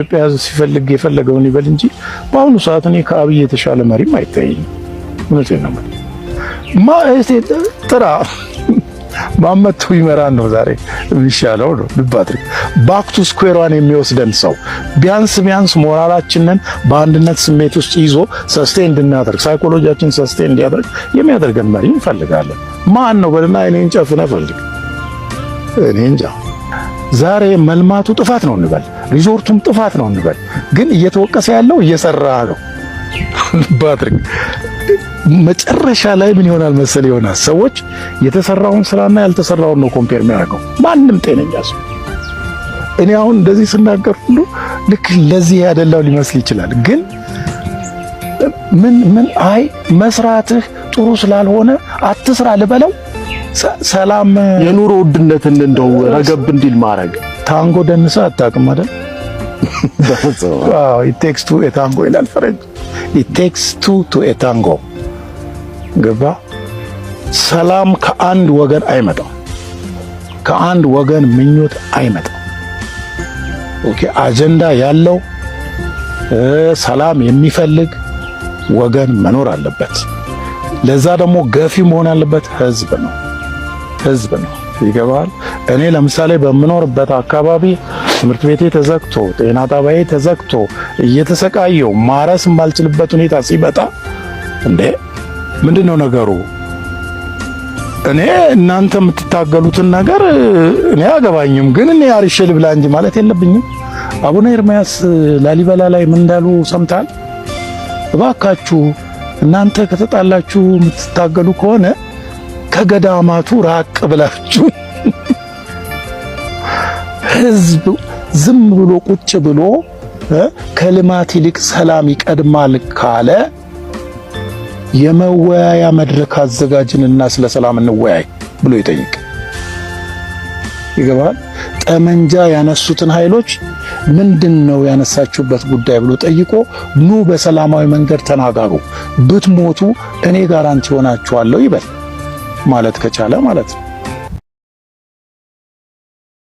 ኢትዮጵያ ሲፈልግ የፈለገውን ይበል እንጂ በአሁኑ ሰዓት እኔ ከአብይ የተሻለ መሪም አይታየኝም። እውነቴን ነው ጥራ ማመቱ ይመራን ነው ዛሬ የሚሻለው ነው። ልብ አድርግ። ባክ ቱ ስኩዌር ዋን የሚወስደን ሰው ቢያንስ ሞራላችንን በአንድነት ስሜት ውስጥ ይዞ ሰስቴን እንድናደርግ ሳይኮሎጂያችን ሰስቴን እንዲያደርግ የሚያደርገን መሪ እንፈልጋለን። ማን ነው በልና እኔን ጨፍነህ ፈልግ። እኔ እንጃ። ዛሬ መልማቱ ጥፋት ነው እንበል፣ ሪዞርቱም ጥፋት ነው እንበል፣ ግን እየተወቀሰ ያለው እየሰራ ነው። ልብ አድርግ። መጨረሻ ላይ ምን ይሆናል መሰል ይሆናል ሰዎች የተሰራውን ስራና ያልተሰራውን ነው ኮምፔር የሚያደርገው። ማንም ጤነኛ ሰው እኔ አሁን እንደዚህ ስናገር ሁሉ ልክ ለዚህ ያደላው ሊመስል ይችላል። ግን ምን አይ መስራትህ ጥሩ ስላልሆነ አትስራ ልበለው። ሰላም የኑሮ ውድነትን እንደው ረገብ እንዲል ማድረግ ታንጎ ደንሳ አታውቅም አይደል? ዋው it takes two a tango ይላል ፈረንጅ። it takes two to a tango ገባ። ሰላም ከአንድ ወገን አይመጣም፣ ከአንድ ወገን ምኞት አይመጣም። ኦኬ አጀንዳ ያለው ሰላም የሚፈልግ ወገን መኖር አለበት። ለዛ ደግሞ ገፊ መሆን ያለበት ህዝብ ነው። ህዝብ ነው። ይገባል። እኔ ለምሳሌ በምኖርበት አካባቢ ትምህርት ቤቴ ተዘግቶ ጤና ጣቢያዬ ተዘግቶ እየተሰቃየው ማረስ የማልችልበት ሁኔታ ሲመጣ እንዴ ምንድነው ነገሩ? እኔ እናንተ የምትታገሉትን ነገር እኔ አገባኝም፣ ግን እኔ አርሼ ልብላ እንጂ ማለት የለብኝም። አቡነ ኤርምያስ ላሊበላ ላይ ምን እንዳሉ ሰምታል? እባካችሁ እናንተ ከተጣላችሁ የምትታገሉ ከሆነ ከገዳማቱ ራቅ ብላችሁ ህዝብ ዝም ብሎ ቁጭ ብሎ ከልማት ይልቅ ሰላም ይቀድማል ካለ የመወያያ መድረክ አዘጋጅንና ስለ ሰላም እንወያይ ብሎ ይጠይቅ። ይገባል። ጠመንጃ ያነሱትን ኃይሎች ምንድነው ያነሳችሁበት ጉዳይ ብሎ ጠይቆ ኑ በሰላማዊ መንገድ ተናጋሩ፣ ብትሞቱ እኔ ጋራንቲ ሆናችኋለሁ ይበል ማለት ከቻለ ማለት ነው።